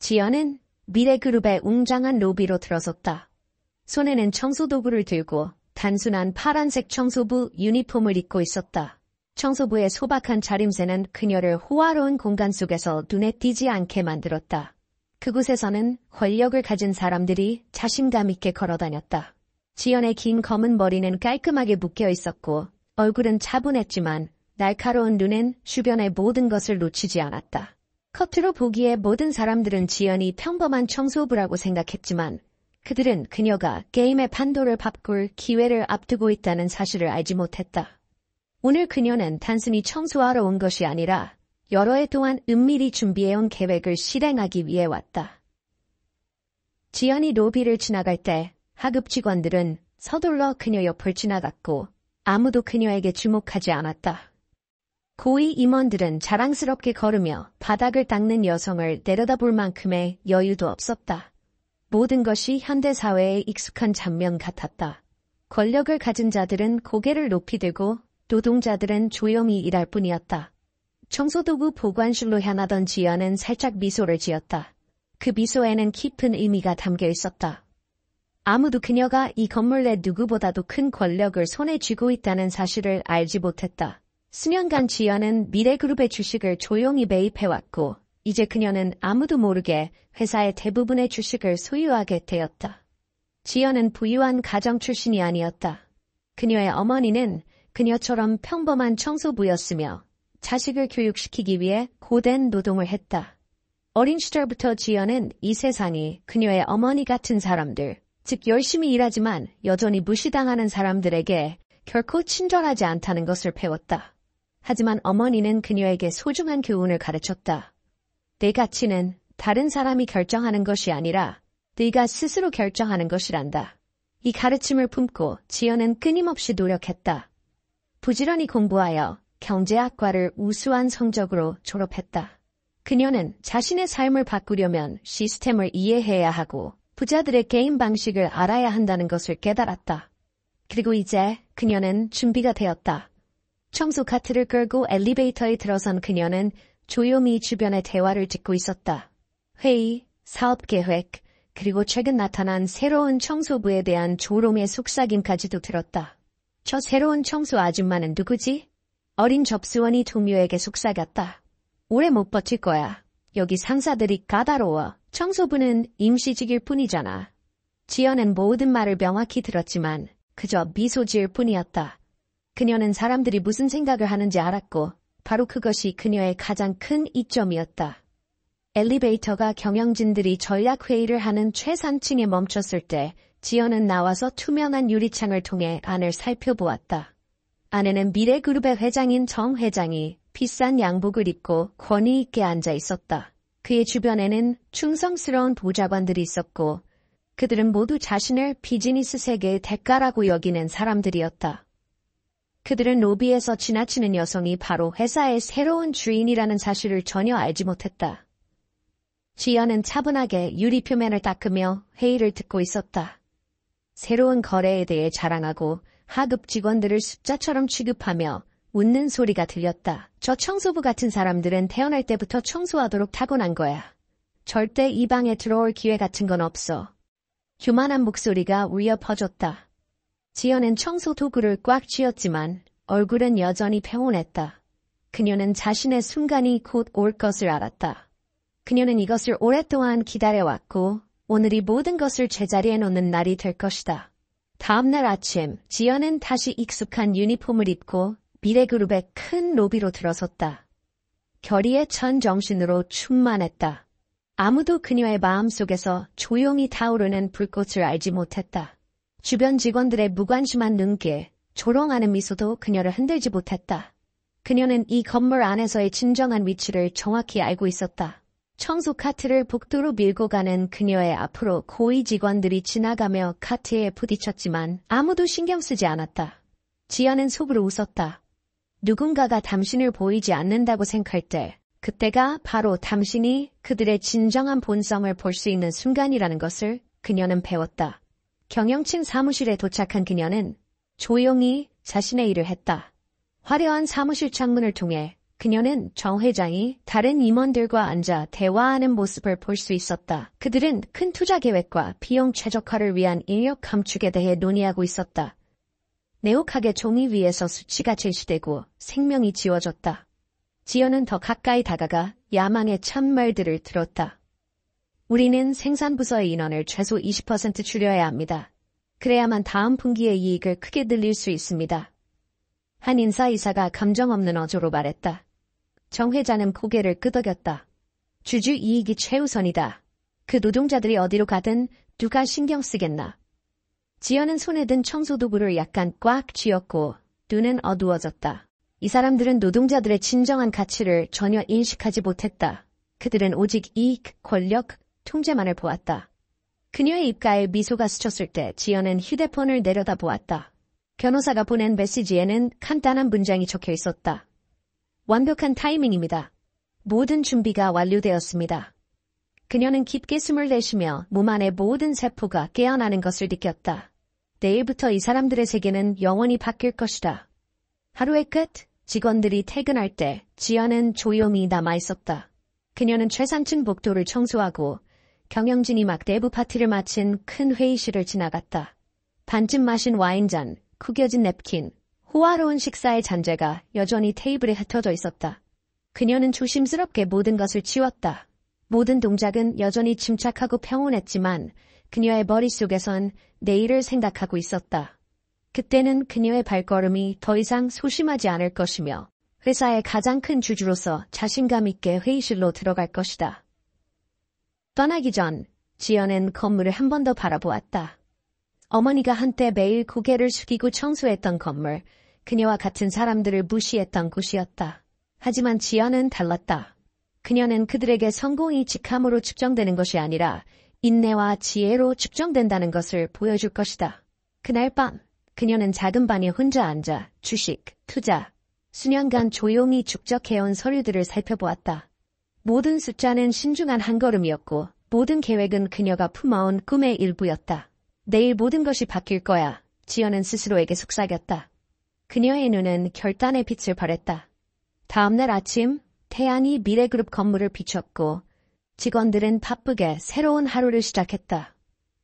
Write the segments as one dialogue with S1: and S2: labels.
S1: 지연은 미래그룹의 웅장한 로비로 들어섰다. 손에는 청소도구를 들고 단순한 파란색 청소부 유니폼을 입고 있었다. 청소부의 소박한 차림새는 그녀를 호화로운 공간 속에서 눈에 띄지 않게 만들었다. 그곳에서는 권력을 가진 사람들이 자신감 있게 걸어다녔다. 지연의 긴 검은 머리는 깔끔하게 묶여 있었고 얼굴은 차분했지만 날카로운 눈은 주변의 모든 것을 놓치지 않았다. 겉으로 보기에 모든 사람들은 지연이 평범한 청소부라고 생각했지만 그들은 그녀가 게임의 판도를 바꿀 기회를 앞두고 있다는 사실을 알지 못했다. 오늘 그녀는 단순히 청소하러 온 것이 아니라 여러 해 동안 은밀히 준비해온 계획을 실행하기 위해 왔다. 지연이 로비를 지나갈 때 하급 직원들은 서둘러 그녀 옆을 지나갔고 아무도 그녀에게 주목하지 않았다. 고위 임원들은 자랑스럽게 걸으며 바닥을 닦는 여성을 내려다볼 만큼의 여유도 없었다. 모든 것이 현대사회에 익숙한 장면 같았다. 권력을 가진 자들은 고개를 높이 들고 노동자들은 조용히 일할 뿐이었다. 청소도구 보관실로 향하던 지연은 살짝 미소를 지었다. 그 미소에는 깊은 의미가 담겨 있었다. 아무도 그녀가 이 건물 내 누구보다도 큰 권력을 손에 쥐고 있다는 사실을 알지 못했다. 수년간 지연은 미래그룹의 주식을 조용히 매입해왔고 이제 그녀는 아무도 모르게 회사의 대부분의 주식을 소유하게 되었다. 지연은 부유한 가정 출신이 아니었다. 그녀의 어머니는 그녀처럼 평범한 청소부였으며 자식을 교육시키기 위해 고된 노동을 했다. 어린 시절부터 지연은 이 세상이 그녀의 어머니 같은 사람들, 즉 열심히 일하지만 여전히 무시당하는 사람들에게 결코 친절하지 않다는 것을 배웠다. 하지만 어머니는 그녀에게 소중한 교훈을 가르쳤다. 내 가치는 다른 사람이 결정하는 것이 아니라 네가 스스로 결정하는 것이란다. 이 가르침을 품고 지연은 끊임없이 노력했다. 부지런히 공부하여 경제학과를 우수한 성적으로 졸업했다. 그녀는 자신의 삶을 바꾸려면 시스템을 이해해야 하고 부자들의 게임 방식을 알아야 한다는 것을 깨달았다. 그리고 이제 그녀는 준비가 되었다. 청소 카트를 끌고 엘리베이터에 들어선 그녀는 조용히 주변의 대화를 듣고 있었다. 회의, 사업 계획, 그리고 최근 나타난 새로운 청소부에 대한 조롱의 속삭임까지도 들었다. 저 새로운 청소 아줌마는 누구지? 어린 접수원이 동료에게 속삭였다. 오래 못 버틸 거야. 여기 상사들이 까다로워. 청소부는 임시직일 뿐이잖아. 지연은 모든 말을 명확히 들었지만 그저 미소 지을 뿐이었다. 그녀는 사람들이 무슨 생각을 하는지 알았고 바로 그것이 그녀의 가장 큰 이점이었다. 엘리베이터가 경영진들이 전략회의를 하는 최상층에 멈췄을 때 지연은 나와서 투명한 유리창을 통해 안을 살펴보았다. 안에는 미래그룹의 회장인 정 회장이 비싼 양복을 입고 권위 있게 앉아 있었다. 그의 주변에는 충성스러운 보좌관들이 있었고 그들은 모두 자신을 비즈니스 세계의 대가라고 여기는 사람들이었다. 그들은 로비에서 지나치는 여성이 바로 회사의 새로운 주인이라는 사실을 전혀 알지 못했다. 지연은 차분하게 유리 표면을 닦으며 회의를 듣고 있었다. 새로운 거래에 대해 자랑하고 하급 직원들을 숫자처럼 취급하며 웃는 소리가 들렸다. 저 청소부 같은 사람들은 태어날 때부터 청소하도록 타고난 거야. 절대 이 방에 들어올 기회 같은 건 없어. 교만한 목소리가 울려 퍼졌다. 지연은 청소 도구를 꽉 쥐었지만 얼굴은 여전히 평온했다. 그녀는 자신의 순간이 곧 올 것을 알았다. 그녀는 이것을 오랫동안 기다려왔고 오늘이 모든 것을 제자리에 놓는 날이 될 것이다. 다음날 아침 지연은 다시 익숙한 유니폼을 입고 미래그룹의 큰 로비로 들어섰다. 결의에 찬 정신으로 충만했다. 아무도 그녀의 마음속에서 조용히 타오르는 불꽃을 알지 못했다. 주변 직원들의 무관심한 눈길, 조롱하는 미소도 그녀를 흔들지 못했다. 그녀는 이 건물 안에서의 진정한 위치를 정확히 알고 있었다. 청소 카트를 복도로 밀고 가는 그녀의 앞으로 고위 직원들이 지나가며 카트에 부딪혔지만 아무도 신경 쓰지 않았다. 지연은 속으로 웃었다. 누군가가 당신을 보이지 않는다고 생각할 때 그때가 바로 당신이 그들의 진정한 본성을 볼 수 있는 순간이라는 것을 그녀는 배웠다. 경영층 사무실에 도착한 그녀는 조용히 자신의 일을 했다. 화려한 사무실 창문을 통해 그녀는 정 회장이 다른 임원들과 앉아 대화하는 모습을 볼 수 있었다. 그들은 큰 투자 계획과 비용 최적화를 위한 인력 감축에 대해 논의하고 있었다. 내혹하게 종이 위에서 수치가 제시되고 생명이 지워졌다. 지연은 더 가까이 다가가 야망의 참말들을 들었다. 우리는 생산부서의 인원을 최소 20% 줄여야 합니다. 그래야만 다음 분기의 이익을 크게 늘릴 수 있습니다. 한 인사이사가 감정 없는 어조로 말했다. 정 회장은 고개를 끄덕였다. 주주 이익이 최우선이다. 그 노동자들이 어디로 가든 누가 신경 쓰겠나. 지연은 손에 든 청소도구를 약간 꽉 쥐었고 눈은 어두워졌다. 이 사람들은 노동자들의 진정한 가치를 전혀 인식하지 못했다. 그들은 오직 이익, 권력, 통제만을 보았다. 그녀의 입가에 미소가 스쳤을 때 지연은 휴대폰을 내려다보았다. 변호사가 보낸 메시지에는 간단한 문장이 적혀 있었다. 완벽한 타이밍입니다. 모든 준비가 완료되었습니다. 그녀는 깊게 숨을 내쉬며 몸 안의 모든 세포가 깨어나는 것을 느꼈다. 내일부터 이 사람들의 세계는 영원히 바뀔 것이다. 하루의 끝, 직원들이 퇴근할 때 지연은 조용히 남아있었다. 그녀는 최상층 복도를 청소하고 경영진이 막 내부 파티를 마친 큰 회의실을 지나갔다. 반쯤 마신 와인잔, 구겨진 냅킨, 호화로운 식사의 잔재가 여전히 테이블에 흩어져 있었다. 그녀는 조심스럽게 모든 것을 치웠다. 모든 동작은 여전히 침착하고 평온했지만 그녀의 머릿속에선 내일을 생각하고 있었다. 그때는 그녀의 발걸음이 더 이상 소심하지 않을 것이며 회사의 가장 큰 주주로서 자신감 있게 회의실로 들어갈 것이다. 떠나기 전 지연은 건물을 한 번 더 바라보았다. 어머니가 한때 매일 고개를 숙이고 청소했던 건물, 그녀와 같은 사람들을 무시했던 곳이었다. 하지만 지연은 달랐다. 그녀는 그들에게 성공이 직함으로 측정되는 것이 아니라 인내와 지혜로 측정된다는 것을 보여줄 것이다. 그날 밤 그녀는 작은 방에 혼자 앉아 주식, 투자, 수년간 조용히 축적해온 서류들을 살펴보았다. 모든 숫자는 신중한 한 걸음이었고 모든 계획은 그녀가 품어온 꿈의 일부였다. 내일 모든 것이 바뀔 거야. 지연은 스스로에게 속삭였다. 그녀의 눈은 결단의 빛을 발했다. 다음날 아침 태양이 미래그룹 건물을 비췄고 직원들은 바쁘게 새로운 하루를 시작했다.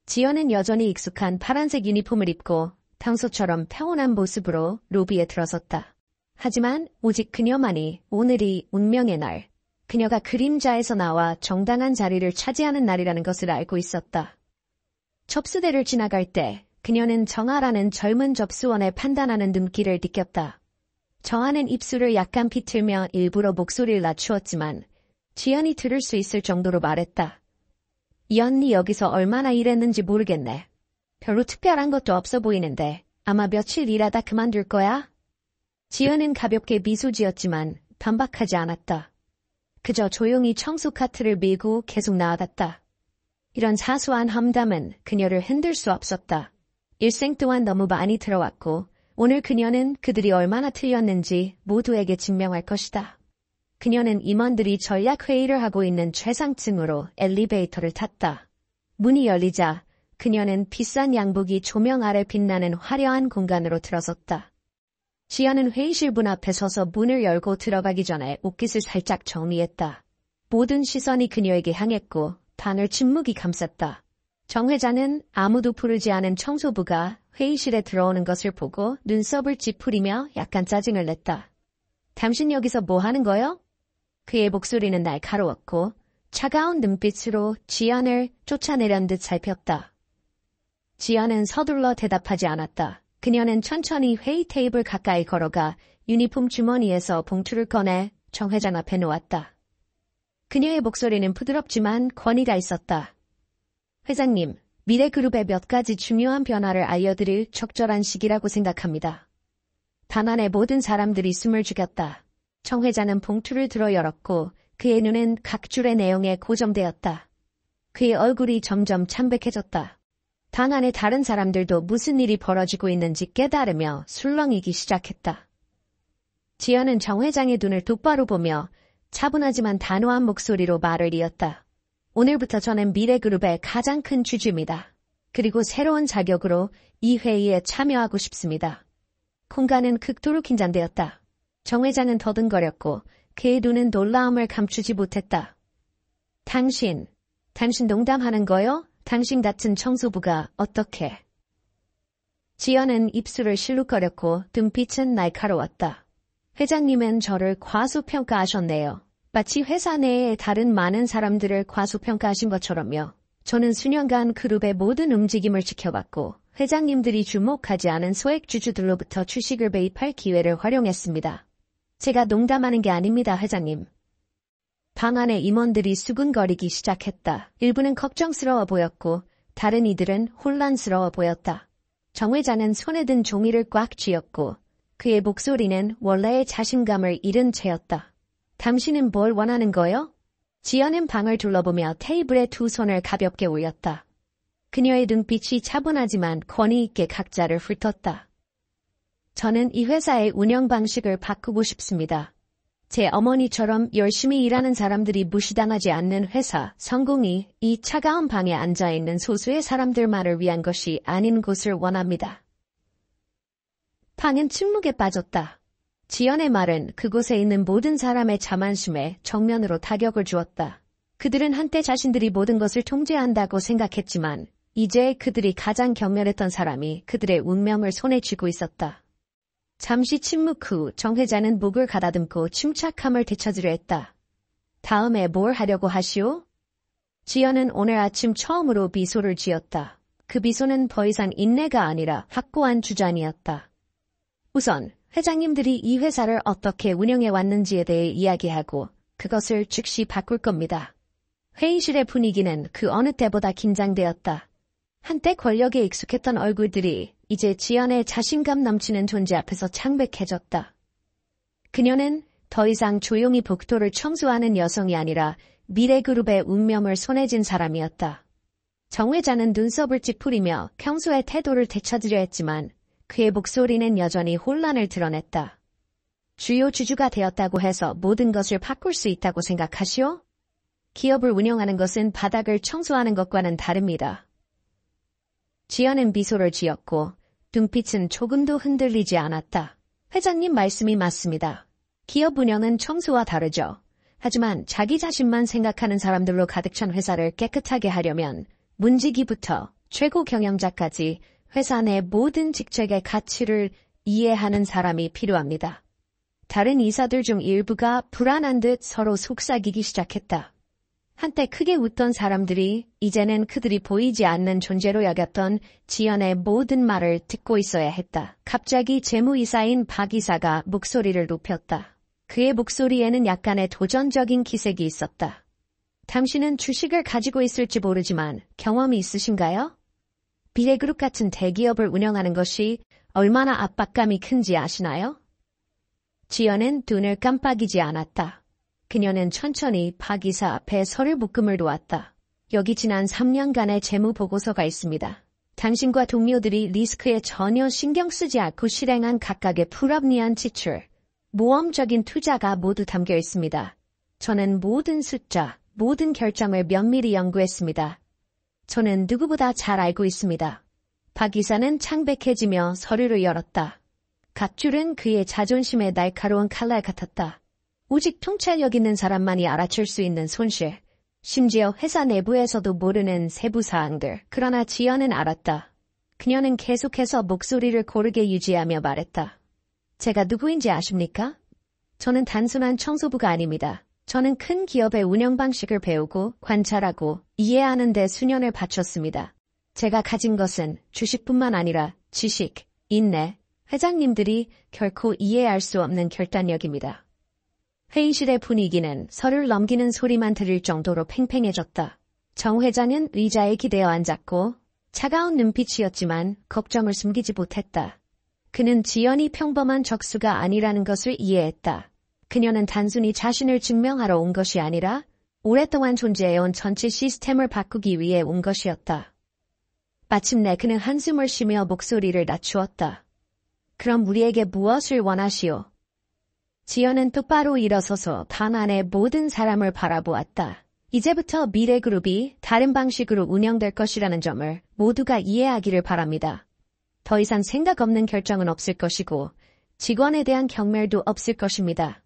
S1: 지연은 여전히 익숙한 파란색 유니폼을 입고 평소처럼 평온한 모습으로 로비에 들어섰다. 하지만 오직 그녀만이 오늘이 운명의 날, 그녀가 그림자에서 나와 정당한 자리를 차지하는 날이라는 것을 알고 있었다. 접수대를 지나갈 때 그녀는 정아라는 젊은 접수원의 판단하는 눈길을 느꼈다. 정아는 입술을 약간 비틀며 일부러 목소리를 낮추었지만 지연이 들을 수 있을 정도로 말했다. 이 언니 여기서 얼마나 일했는지 모르겠네. 별로 특별한 것도 없어 보이는데 아마 며칠 일하다 그만둘 거야? 지연은 가볍게 미소 지었지만 반박하지 않았다. 그저 조용히 청소 카트를 밀고 계속 나아갔다. 이런 사소한 험담은 그녀를 흔들 수 없었다. 일생 동안 너무 많이 들어왔고 오늘 그녀는 그들이 얼마나 틀렸는지 모두에게 증명할 것이다. 그녀는 임원들이 전략회의를 하고 있는 최상층으로 엘리베이터를 탔다. 문이 열리자 그녀는 비싼 양복이 조명 아래 빛나는 화려한 공간으로 들어섰다. 지연은 회의실 문 앞에 서서 문을 열고 들어가기 전에 옷깃을 살짝 정리했다. 모든 시선이 그녀에게 향했고 방을 침묵이 감쌌다. 정 회장은 아무도 부르지 않은 청소부가 회의실에 들어오는 것을 보고 눈썹을 찌푸리며 약간 짜증을 냈다. 당신 여기서 뭐 하는 거요? 그의 목소리는 날카로웠고 차가운 눈빛으로 지연을 쫓아내려는 듯 살폈다. 지연은 서둘러 대답하지 않았다. 그녀는 천천히 회의 테이블 가까이 걸어가 유니폼 주머니에서 봉투를 꺼내 정 회장 앞에 놓았다. 그녀의 목소리는 부드럽지만 권위가 있었다. 회장님, 미래그룹의 몇 가지 중요한 변화를 알려드릴 적절한 시기라고 생각합니다. 단안에 모든 사람들이 숨을 죽였다. 정 회장은 봉투를 들어 열었고 그의 눈은 각 줄의 내용에 고정되었다. 그의 얼굴이 점점 창백해졌다. 방 안에 다른 사람들도 무슨 일이 벌어지고 있는지 깨달으며 술렁이기 시작했다. 지연은 정 회장의 눈을 똑바로 보며 차분하지만 단호한 목소리로 말을 이었다. 오늘부터 저는 미래그룹의 가장 큰 주주입니다. 그리고 새로운 자격으로 이 회의에 참여하고 싶습니다. 공간은 극도로 긴장되었다. 정 회장은 더듬거렸고 그의 눈은 놀라움을 감추지 못했다. 당신 농담하는 거요? 당신 같은 청소부가 어떻게? 지연은 입술을 실룩거렸고 눈빛은 날카로웠다. 회장님은 저를 과소평가하셨네요. 마치 회사 내에 다른 많은 사람들을 과소평가하신 것처럼요. 저는 수년간 그룹의 모든 움직임을 지켜봤고 회장님들이 주목하지 않은 소액주주들로부터 주식을 매입할 기회를 활용했습니다. 제가 농담하는 게 아닙니다, 회장님. 방 안의 임원들이 수근거리기 시작했다. 일부는 걱정스러워 보였고 다른 이들은 혼란스러워 보였다. 정 회장은 손에 든 종이를 꽉 쥐었고 그의 목소리는 원래의 자신감을 잃은 채였다. 당신은 뭘 원하는 거요? 지연은 방을 둘러보며 테이블에 두 손을 가볍게 올렸다. 그녀의 눈빛이 차분하지만 권위 있게 각자를 훑었다. 저는 이 회사의 운영 방식을 바꾸고 싶습니다. 제 어머니처럼 열심히 일하는 사람들이 무시당하지 않는 회사, 성공이 이 차가운 방에 앉아있는 소수의 사람들만을 위한 것이 아닌 곳을 원합니다. 방은 침묵에 빠졌다. 지연의 말은 그곳에 있는 모든 사람의 자만심에 정면으로 타격을 주었다. 그들은 한때 자신들이 모든 것을 통제한다고 생각했지만 이제 그들이 가장 경멸했던 사람이 그들의 운명을 손에 쥐고 있었다. 잠시 침묵 후 정 회장은 목을 가다듬고 침착함을 되찾으려 했다. 다음에 뭘 하려고 하시오? 지연은 오늘 아침 처음으로 미소를 지었다. 그 미소는 더 이상 인내가 아니라 확고한 주장이었다. 우선 회장님들이 이 회사를 어떻게 운영해 왔는지에 대해 이야기하고 그것을 즉시 바꿀 겁니다. 회의실의 분위기는 그 어느 때보다 긴장되었다. 한때 권력에 익숙했던 얼굴들이 이제 지연의 자신감 넘치는 존재 앞에서 창백해졌다. 그녀는 더 이상 조용히 복도를 청소하는 여성이 아니라 미래그룹의 운명을 손에 쥔 사람이었다. 정 회장은 눈썹을 찌푸리며 평소의 태도를 되찾으려 했지만 그의 목소리는 여전히 혼란을 드러냈다. 주요 주주가 되었다고 해서 모든 것을 바꿀 수 있다고 생각하시오? 기업을 운영하는 것은 바닥을 청소하는 것과는 다릅니다. 지연은 미소를 지었고 눈빛은 조금도 흔들리지 않았다. 회장님 말씀이 맞습니다. 기업 운영은 청소와 다르죠. 하지만 자기 자신만 생각하는 사람들로 가득 찬 회사를 깨끗하게 하려면 문지기부터 최고 경영자까지 회사 내 모든 직책의 가치를 이해하는 사람이 필요합니다. 다른 이사들 중 일부가 불안한 듯 서로 속삭이기 시작했다. 한때 크게 웃던 사람들이 이제는 그들이 보이지 않는 존재로 여겼던 지연의 모든 말을 듣고 있어야 했다. 갑자기 재무이사인 박 이사가 목소리를 높였다. 그의 목소리에는 약간의 도전적인 기색이 있었다. 당신은 주식을 가지고 있을지 모르지만 경험이 있으신가요? 미래그룹 같은 대기업을 운영하는 것이 얼마나 압박감이 큰지 아시나요? 지연은 눈을 깜빡이지 않았다. 그녀는 천천히 박 이사 앞에 서류 묶음을 놓았다. 여기 지난 3년간의 재무 보고서가 있습니다. 당신과 동료들이 리스크에 전혀 신경 쓰지 않고 실행한 각각의 불합리한 지출, 모험적인 투자가 모두 담겨 있습니다. 저는 모든 숫자, 모든 결정을 면밀히 연구했습니다. 저는 누구보다 잘 알고 있습니다. 박 이사는 창백해지며 서류를 열었다. 각 줄은 그의 자존심에 날카로운 칼날 같았다. 오직 통찰력 있는 사람만이 알아챌 수 있는 손실, 심지어 회사 내부에서도 모르는 세부 사항들. 그러나 지연은 알았다. 그녀는 계속해서 목소리를 고르게 유지하며 말했다. 제가 누구인지 아십니까? 저는 단순한 청소부가 아닙니다. 저는 큰 기업의 운영 방식을 배우고 관찰하고 이해하는 데 수년을 바쳤습니다. 제가 가진 것은 주식뿐만 아니라 지식, 인내, 회장님들이 결코 이해할 수 없는 결단력입니다. 회의실의 분위기는 서류를 넘기는 소리만 들릴 정도로 팽팽해졌다. 정 회장은 의자에 기대어 앉았고 차가운 눈빛이었지만 걱정을 숨기지 못했다. 그는 지연이 평범한 적수가 아니라는 것을 이해했다. 그녀는 단순히 자신을 증명하러 온 것이 아니라 오랫동안 존재해온 전체 시스템을 바꾸기 위해 온 것이었다. 마침내 그는 한숨을 쉬며 목소리를 낮추었다. 그럼 우리에게 무엇을 원하시오? 지연은 똑바로 일어서서 방 안의 모든 사람을 바라보았다. 이제부터 미래그룹이 다른 방식으로 운영될 것이라는 점을 모두가 이해하기를 바랍니다. 더 이상 생각 없는 결정은 없을 것이고 직원에 대한 경멸도 없을 것입니다.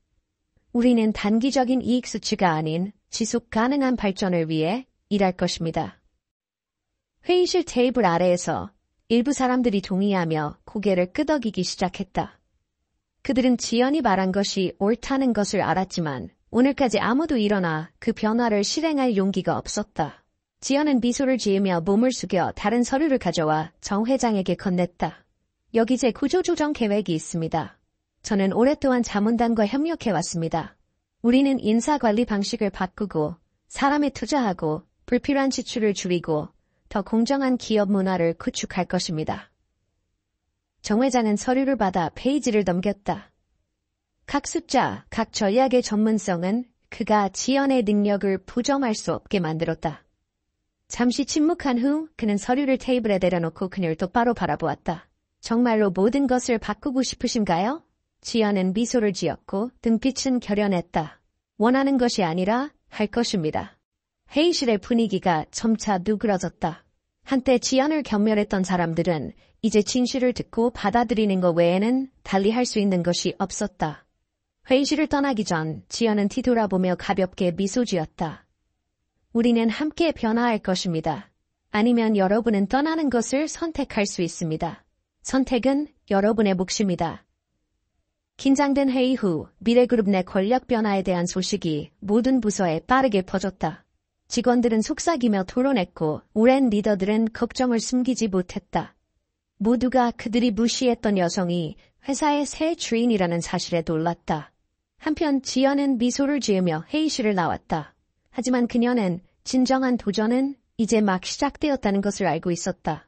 S1: 우리는 단기적인 이익 수치가 아닌 지속 가능한 발전을 위해 일할 것입니다. 회의실 테이블 아래에서 일부 사람들이 동의하며 고개를 끄덕이기 시작했다. 그들은 지연이 말한 것이 옳다는 것을 알았지만 오늘까지 아무도 일어나 그 변화를 실행할 용기가 없었다. 지연은 미소를 지으며 몸을 숙여 다른 서류를 가져와 정 회장에게 건넸다. 여기 제 구조조정 계획이 있습니다. 저는 오랫동안 자문단과 협력해왔습니다. 우리는 인사관리 방식을 바꾸고 사람에 투자하고 불필요한 지출을 줄이고 더 공정한 기업 문화를 구축할 것입니다. 정 회장은 서류를 받아 페이지를 넘겼다. 각 숫자, 각 전략의 전문성은 그가 지연의 능력을 부정할 수 없게 만들었다. 잠시 침묵한 후 그는 서류를 테이블에 내려놓고 그녀를 똑바로 바라보았다. 정말로 모든 것을 바꾸고 싶으신가요? 지연은 미소를 지었고 등빛은 결연했다. 원하는 것이 아니라 할 것입니다. 회의실의 분위기가 점차 누그러졌다. 한때 지연을 경멸했던 사람들은 이제 진실을 듣고 받아들이는 것 외에는 달리 할 수 있는 것이 없었다. 회의실을 떠나기 전 지연은 뒤돌아보며 가볍게 미소 지었다. 우리는 함께 변화할 것입니다. 아니면 여러분은 떠나는 것을 선택할 수 있습니다. 선택은 여러분의 몫입니다. 긴장된 회의 후 미래그룹 내 권력 변화에 대한 소식이 모든 부서에 빠르게 퍼졌다. 직원들은 속삭이며 토론했고 오랜 리더들은 걱정을 숨기지 못했다. 모두가 그들이 무시했던 여성이 회사의 새 주인이라는 사실에 놀랐다. 한편 지연은 미소를 지으며 회의실을 나왔다. 하지만 그녀는 진정한 도전은 이제 막 시작되었다는 것을 알고 있었다.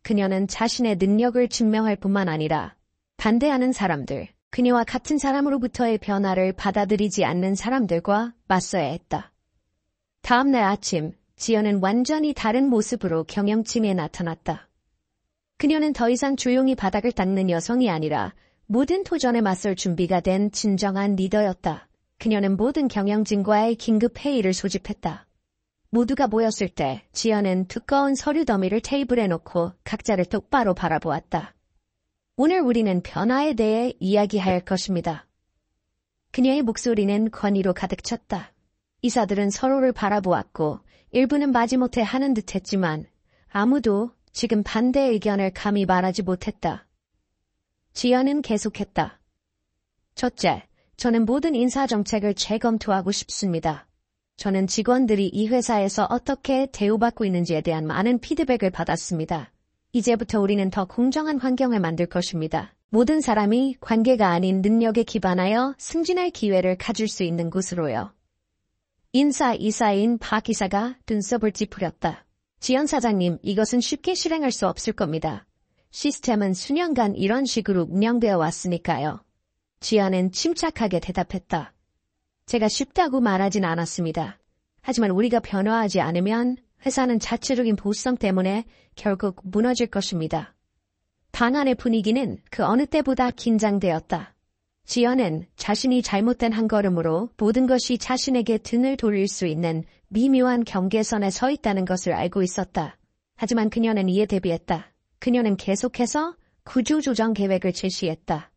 S1: 그녀는 자신의 능력을 증명할 뿐만 아니라 반대하는 사람들, 그녀와 같은 사람으로부터의 변화를 받아들이지 않는 사람들과 맞서야 했다. 다음 날 아침, 지연은 완전히 다른 모습으로 경영팀에 나타났다. 그녀는 더 이상 조용히 바닥을 닦는 여성이 아니라 모든 도전에 맞설 준비가 된 진정한 리더였다. 그녀는 모든 경영진과의 긴급 회의를 소집했다. 모두가 모였을 때 지연은 두꺼운 서류 더미를 테이블에 놓고 각자를 똑바로 바라보았다. 오늘 우리는 변화에 대해 이야기할 것입니다. 그녀의 목소리는 권위로 가득 찼다. 이사들은 서로를 바라보았고 일부는 마지못해 하는 듯했지만 아무도 지금 반대 의견을 감히 말하지 못했다. 지연은 계속했다. 첫째, 저는 모든 인사정책을 재검토하고 싶습니다. 저는 직원들이 이 회사에서 어떻게 대우받고 있는지에 대한 많은 피드백을 받았습니다. 이제부터 우리는 더 공정한 환경을 만들 것입니다. 모든 사람이 관계가 아닌 능력에 기반하여 승진할 기회를 가질 수 있는 곳으로요. 인사이사인 박 이사가 눈썹을 찌푸렸다. 지연 사장님, 이것은 쉽게 실행할 수 없을 겁니다. 시스템은 수년간 이런 식으로 운영되어 왔으니까요. 지연은 침착하게 대답했다. 제가 쉽다고 말하진 않았습니다. 하지만 우리가 변화하지 않으면 회사는 자체적인 보수성 때문에 결국 무너질 것입니다. 방 안의 분위기는 그 어느 때보다 긴장되었다. 지연은 자신이 잘못된 한 걸음으로 모든 것이 자신에게 등을 돌릴 수 있는 미묘한 경계선에 서 있다는 것을 알고 있었다. 하지만 그녀는 이에 대비했다. 그녀는 계속해서 구조조정 계획을 제시했다.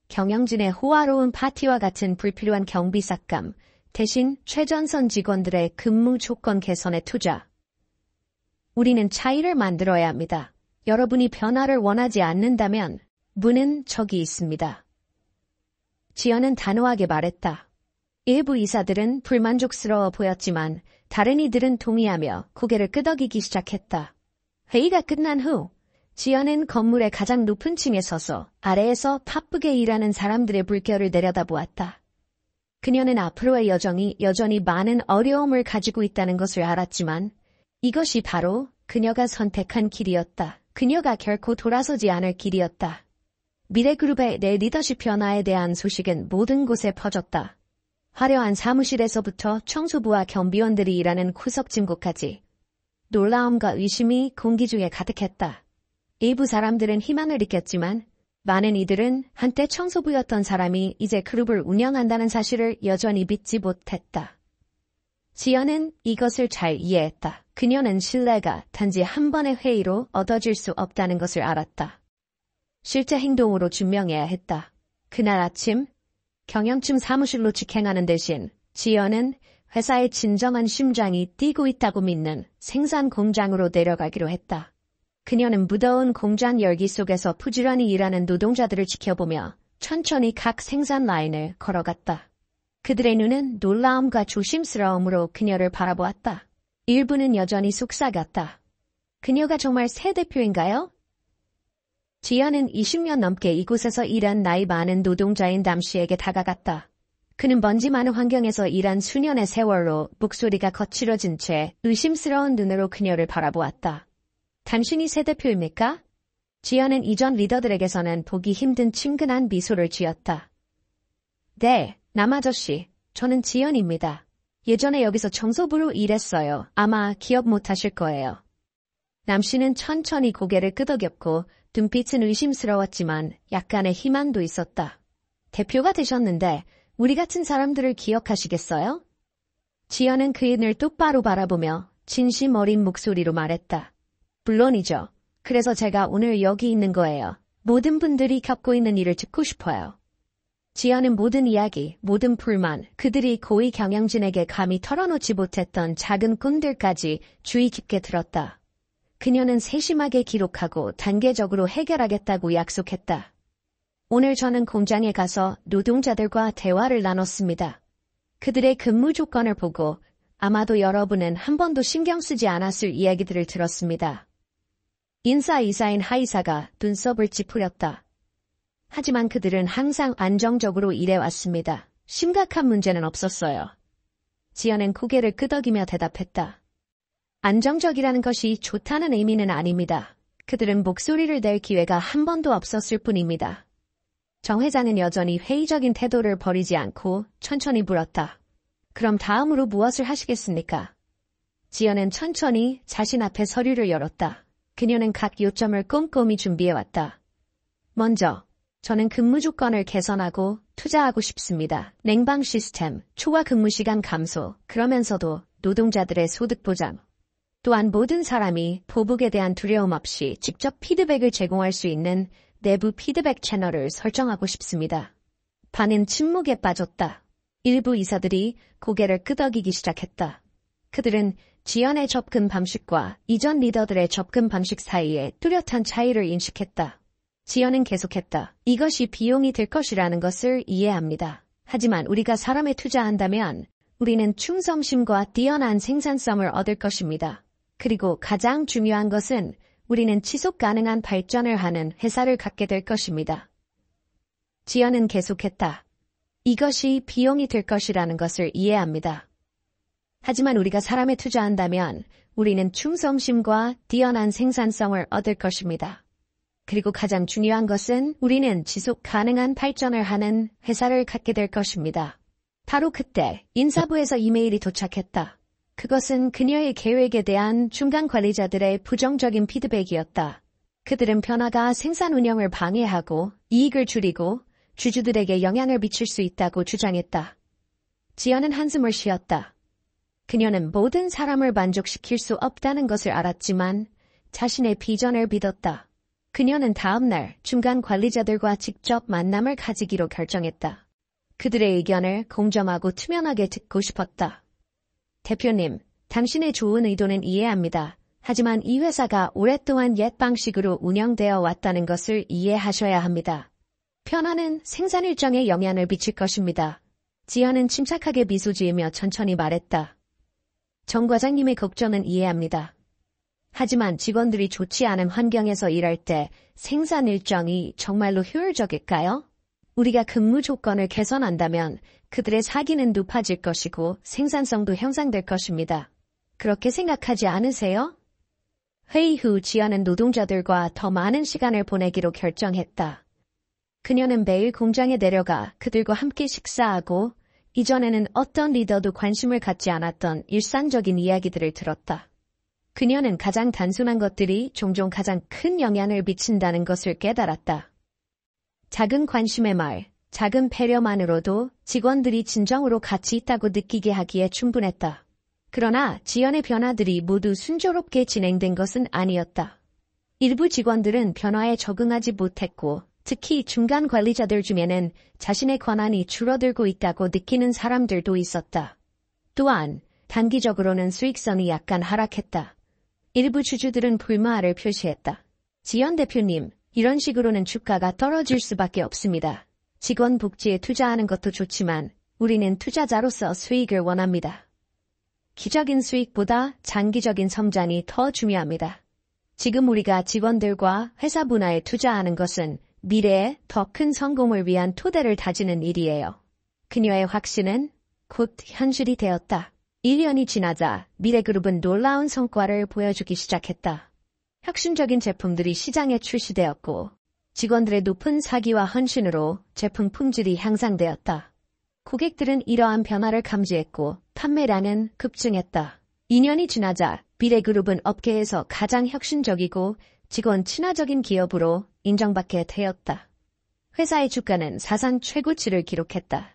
S1: 경영진의 호화로운 파티와 같은 불필요한 경비 삭감, 대신 최전선 직원들의 근무 조건 개선에 투자. 우리는 차이를 만들어야 합니다. 여러분이 변화를 원하지 않는다면 문은 저기 있습니다. 지연은 단호하게 말했다. 일부 이사들은 불만족스러워 보였지만 다른 이들은 동의하며 고개를 끄덕이기 시작했다. 회의가 끝난 후 지연은 건물의 가장 높은 층에 서서 아래에서 바쁘게 일하는 사람들의 물결을 내려다보았다. 그녀는 앞으로의 여정이 여전히 많은 어려움을 가지고 있다는 것을 알았지만 이것이 바로 그녀가 선택한 길이었다. 그녀가 결코 돌아서지 않을 길이었다. 미래그룹의 내 리더십 변화에 대한 소식은 모든 곳에 퍼졌다. 화려한 사무실에서부터 청소부와 경비원들이 일하는 구석진곳까지 놀라움과 의심이 공기 중에 가득했다. 일부 사람들은 희망을 느꼈지만 많은 이들은 한때 청소부였던 사람이 이제 그룹을 운영한다는 사실을 여전히 믿지 못했다. 지연은 이것을 잘 이해했다. 그녀는 신뢰가 단지 한 번의 회의로 얻어질 수 없다는 것을 알았다. 실제 행동으로 증명해야 했다. 그날 아침 경영팀 사무실로 직행하는 대신 지연은 회사의 진정한 심장이 뛰고 있다고 믿는 생산 공장으로 내려가기로 했다. 그녀는 무더운 공장 열기 속에서 부지런히 일하는 노동자들을 지켜보며 천천히 각 생산 라인을 걸어갔다. 그들의 눈은 놀라움과 조심스러움으로 그녀를 바라보았다. 일부는 여전히 속삭였다. 그녀가 정말 새 대표인가요? 지연은 20년 넘게 이곳에서 일한 나이 많은 노동자인 담씨에게 다가갔다. 그는 먼지 많은 환경에서 일한 수년의 세월로 목소리가 거칠어진 채 의심스러운 눈으로 그녀를 바라보았다. 당신이 새 대표입니까? 지연은 이전 리더들에게서는 보기 힘든 친근한 미소를 지었다. 네, 남아저씨. 저는 지연입니다. 예전에 여기서 청소부로 일했어요. 아마 기억 못하실 거예요. 남씨는 천천히 고개를 끄덕였고 눈빛은 의심스러웠지만 약간의 희망도 있었다. 대표가 되셨는데 우리 같은 사람들을 기억하시겠어요? 지연은 그의 눈을 똑바로 바라보며 진심 어린 목소리로 말했다. 물론이죠. 그래서 제가 오늘 여기 있는 거예요. 모든 분들이 겪고 있는 일을 듣고 싶어요. 지연은 모든 이야기, 모든 불만, 그들이 고위 경영진에게 감히 털어놓지 못했던 작은 꿈들까지 주의 깊게 들었다. 그녀는 세심하게 기록하고 단계적으로 해결하겠다고 약속했다. 오늘 저는 공장에 가서 노동자들과 대화를 나눴습니다. 그들의 근무 조건을 보고 아마도 여러분은 한 번도 신경 쓰지 않았을 이야기들을 들었습니다. 인사이사인 하이사가 눈썹을 찌푸렸다. 하지만 그들은 항상 안정적으로 일해왔습니다. 심각한 문제는 없었어요. 지연은 고개를 끄덕이며 대답했다. 안정적이라는 것이 좋다는 의미는 아닙니다. 그들은 목소리를 낼 기회가 한 번도 없었을 뿐입니다. 정 회장은 여전히 회의적인 태도를 버리지 않고 천천히 물었다. 그럼 다음으로 무엇을 하시겠습니까? 지연은 천천히 자신 앞에 서류를 열었다. 그녀는 각 요점을 꼼꼼히 준비해왔다. 먼저, 저는 근무 조건을 개선하고 투자하고 싶습니다. 냉방 시스템, 초과 근무 시간 감소, 그러면서도 노동자들의 소득 보장. 또한 모든 사람이 보복에 대한 두려움 없이 직접 피드백을 제공할 수 있는 내부 피드백 채널을 설정하고 싶습니다. 반은 침묵에 빠졌다. 일부 이사들이 고개를 끄덕이기 시작했다. 그들은 지연의 접근 방식과 이전 리더들의 접근 방식 사이에 뚜렷한 차이를 인식했다. 지연은 계속했다. 이것이 비용이 들 것이라는 것을 이해합니다. 하지만 우리가 사람에 투자한다면 우리는 충성심과 뛰어난 생산성을 얻을 것입니다. 그리고 가장 중요한 것은 우리는 지속 가능한 발전을 하는 회사를 갖게 될 것입니다. 지연은 계속했다. 이것이 비용이 들 것이라는 것을 이해합니다. 하지만 우리가 사람에 투자한다면 우리는 충성심과 뛰어난 생산성을 얻을 것입니다. 그리고 가장 중요한 것은 우리는 지속 가능한 발전을 하는 회사를 갖게 될 것입니다. 바로 그때 인사부에서 이메일이 도착했다. 그것은 그녀의 계획에 대한 중간 관리자들의 부정적인 피드백이었다. 그들은 변화가 생산 운영을 방해하고 이익을 줄이고 주주들에게 영향을 미칠 수 있다고 주장했다. 지연은 한숨을 쉬었다. 그녀는 모든 사람을 만족시킬 수 없다는 것을 알았지만 자신의 비전을 믿었다. 그녀는 다음 날 중간 관리자들과 직접 만남을 가지기로 결정했다. 그들의 의견을 공정하고 투명하게 듣고 싶었다. 대표님, 당신의 좋은 의도는 이해합니다. 하지만 이 회사가 오랫동안 옛 방식으로 운영되어 왔다는 것을 이해하셔야 합니다. 변화는 생산 일정에 영향을 미칠 것입니다. 지연은 침착하게 미소 지으며 천천히 말했다. 정 과장님의 걱정은 이해합니다. 하지만 직원들이 좋지 않은 환경에서 일할 때 생산 일정이 정말로 효율적일까요? 우리가 근무 조건을 개선한다면 그들의 사기는 높아질 것이고 생산성도 향상될 것입니다. 그렇게 생각하지 않으세요? 회의 후 지연은 노동자들과 더 많은 시간을 보내기로 결정했다. 그녀는 매일 공장에 내려가 그들과 함께 식사하고 이전에는 어떤 리더도 관심을 갖지 않았던 일상적인 이야기들을 들었다. 그녀는 가장 단순한 것들이 종종 가장 큰 영향을 미친다는 것을 깨달았다. 작은 관심의 말, 작은 배려만으로도 직원들이 진정으로 가치 있다고 느끼게 하기에 충분했다. 그러나 지연의 변화들이 모두 순조롭게 진행된 것은 아니었다. 일부 직원들은 변화에 적응하지 못했고 특히 중간 관리자들 중에는 자신의 권한이 줄어들고 있다고 느끼는 사람들도 있었다. 또한 단기적으로는 수익성이 약간 하락했다. 일부 주주들은 불만을 표시했다. 지연 대표님, 이런 식으로는 주가가 떨어질 수밖에 없습니다. 직원 복지에 투자하는 것도 좋지만 우리는 투자자로서 수익을 원합니다. 기적인 수익보다 장기적인 성장이 더 중요합니다. 지금 우리가 직원들과 회사 문화에 투자하는 것은 미래에 더 큰 성공을 위한 토대를 다지는 일이에요. 그녀의 확신은 곧 현실이 되었다. 1년이 지나자 미래그룹은 놀라운 성과를 보여주기 시작했다. 혁신적인 제품들이 시장에 출시되었고 직원들의 높은 사기와 헌신으로 제품 품질이 향상되었다. 고객들은 이러한 변화를 감지했고 판매량은 급증했다. 2년이 지나자 미래그룹은 업계에서 가장 혁신적이고 직원 친화적인 기업으로 인정받게 되었다. 회사의 주가는 사상 최고치를 기록했다.